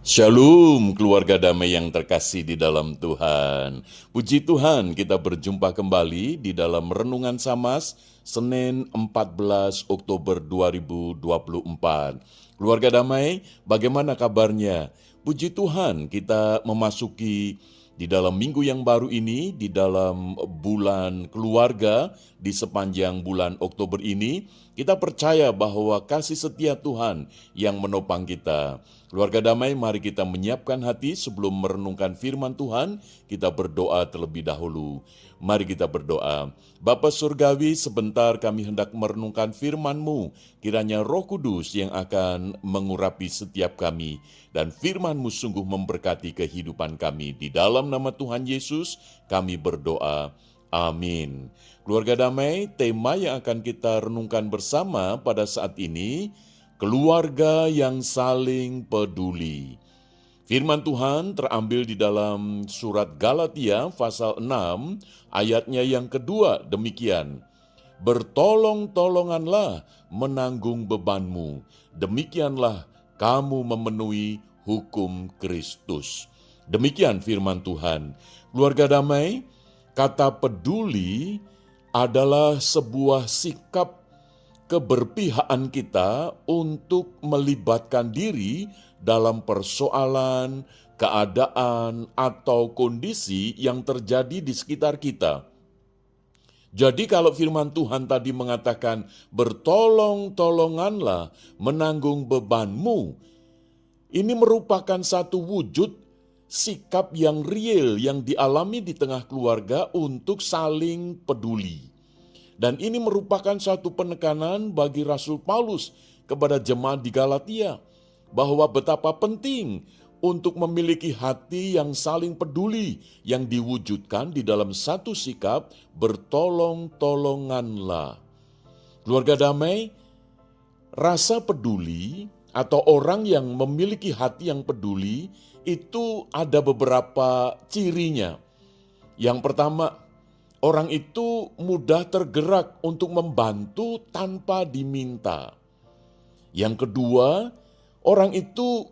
Shalom keluarga damai yang terkasih di dalam Tuhan. Puji Tuhan kita berjumpa kembali di dalam Renungan Samas Senin 14 Oktober 2024. Keluarga damai, bagaimana kabarnya? Puji Tuhan kita memasuki di dalam minggu yang baru ini, di dalam bulan keluarga, di sepanjang bulan Oktober ini, kita percaya bahwa kasih setia Tuhan yang menopang kita. Keluarga damai, mari kita menyiapkan hati sebelum merenungkan firman Tuhan, kita berdoa terlebih dahulu. Mari kita berdoa. Bapa Surgawi, sebentar kami hendak merenungkan firman-Mu, kiranya Roh Kudus yang akan mengurapi setiap kami, dan firman-Mu sungguh memberkati kehidupan kami. Di dalam nama Tuhan Yesus, kami berdoa. Amin. Keluarga damai, tema yang akan kita renungkan bersama pada saat ini, keluarga yang saling peduli. Firman Tuhan terambil di dalam surat Galatia pasal 6 ayatnya yang kedua demikian. Bertolong-tolonganlah menanggung bebanmu, demikianlah kamu memenuhi hukum Kristus. Demikian firman Tuhan. Keluarga damai, kata peduli adalah sebuah sikap keberpihakan kita untuk melibatkan diri dalam persoalan, keadaan, atau kondisi yang terjadi di sekitar kita. Jadi kalau firman Tuhan tadi mengatakan bertolong-tolonganlah menanggung bebanmu, ini merupakan satu wujud sikap yang real yang dialami di tengah keluarga untuk saling peduli. Dan ini merupakan satu penekanan bagi Rasul Paulus kepada jemaat di Galatia, bahwa betapa penting untuk memiliki hati yang saling peduli, yang diwujudkan di dalam satu sikap bertolong-tolonganlah. Keluarga damai, rasa peduli atau orang yang memiliki hati yang peduli itu ada beberapa cirinya. Yang pertama, orang itu mudah tergerak untuk membantu tanpa diminta. Yang kedua, orang itu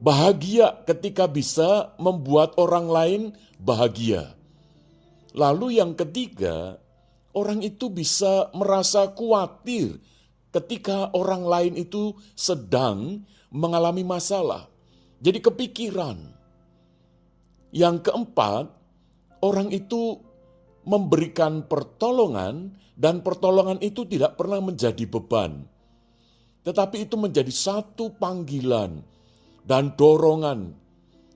bahagia ketika bisa membuat orang lain bahagia. Lalu yang ketiga, orang itu bisa merasa khawatir ketika orang lain itu sedang mengalami masalah. Jadi kepikiran. Yang keempat, orang itu memberikan pertolongan, dan pertolongan itu tidak pernah menjadi beban. Tetapi itu menjadi satu panggilan dan dorongan.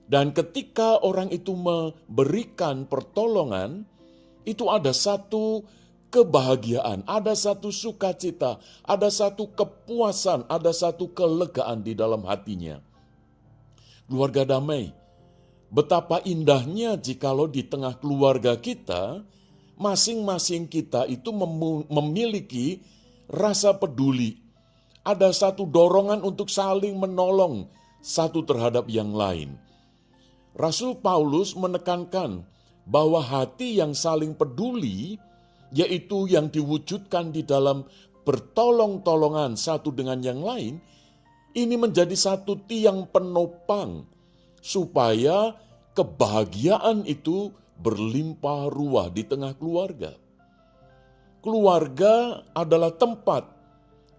Dan ketika orang itu memberikan pertolongan, itu ada satu kebahagiaan, ada satu sukacita, ada satu kepuasan, ada satu kelegaan di dalam hatinya. Keluarga damai, betapa indahnya jikalau di tengah keluarga kita, masing-masing kita itu memiliki rasa peduli. Ada satu dorongan untuk saling menolong satu terhadap yang lain. Rasul Paulus menekankan bahwa hati yang saling peduli, yaitu yang diwujudkan di dalam bertolong-tolongan satu dengan yang lain, ini menjadi satu tiang penopang supaya kebahagiaan itu berlimpah ruah di tengah keluarga. Keluarga adalah tempat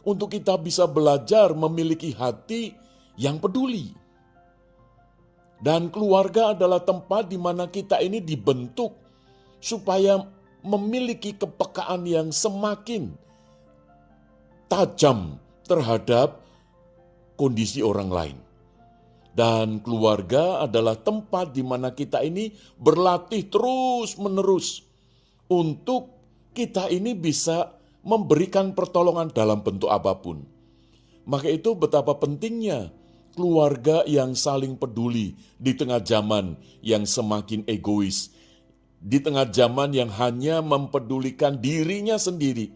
untuk kita bisa belajar memiliki hati yang peduli. Dan keluarga adalah tempat di mana kita ini dibentuk supaya memiliki kepekaan yang semakin tajam terhadap kondisi orang lain. Dan keluarga adalah tempat di mana kita ini berlatih terus-menerus untuk kita ini bisa memberikan pertolongan dalam bentuk apapun. Maka itu betapa pentingnya keluarga yang saling peduli di tengah zaman yang semakin egois, di tengah zaman yang hanya mempedulikan dirinya sendiri,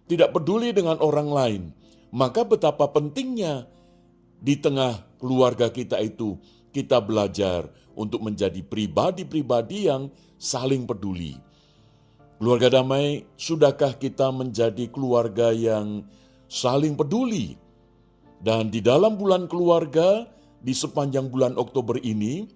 tidak peduli dengan orang lain. Maka betapa pentingnya di tengah keluarga kita itu, kita belajar untuk menjadi pribadi-pribadi yang saling peduli. Keluarga damai, sudahkah kita menjadi keluarga yang saling peduli? Dan di dalam bulan keluarga, di sepanjang bulan Oktober ini,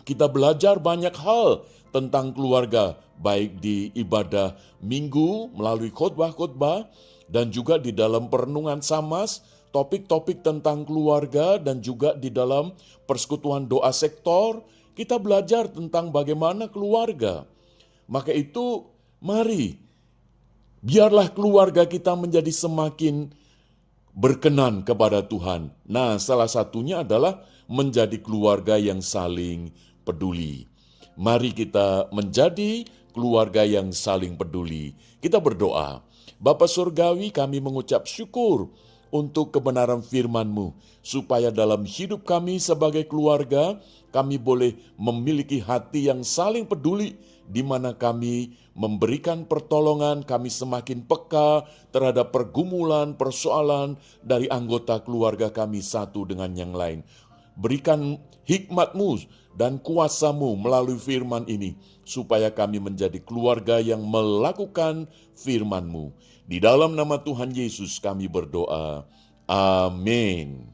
kita belajar banyak hal tentang keluarga, baik di ibadah minggu melalui khotbah-khotbah, dan juga di dalam perenungan Samas, topik-topik tentang keluarga, dan juga di dalam persekutuan doa sektor, kita belajar tentang bagaimana keluarga. Maka itu, mari, biarlah keluarga kita menjadi semakin berkenan kepada Tuhan. Nah, salah satunya adalah menjadi keluarga yang saling peduli. Mari kita menjadi keluarga yang saling peduli. Kita berdoa. Bapa Surgawi, kami mengucap syukur untuk kebenaran firman-Mu, supaya dalam hidup kami sebagai keluarga, kami boleh memiliki hati yang saling peduli, di mana kami memberikan pertolongan, kami semakin peka terhadap pergumulan, persoalan dari anggota keluarga kami satu dengan yang lain. Berikan hikmat-Mu dan kuasa-Mu melalui firman ini, supaya kami menjadi keluarga yang melakukan firman-Mu. Di dalam nama Tuhan Yesus kami berdoa. Amin.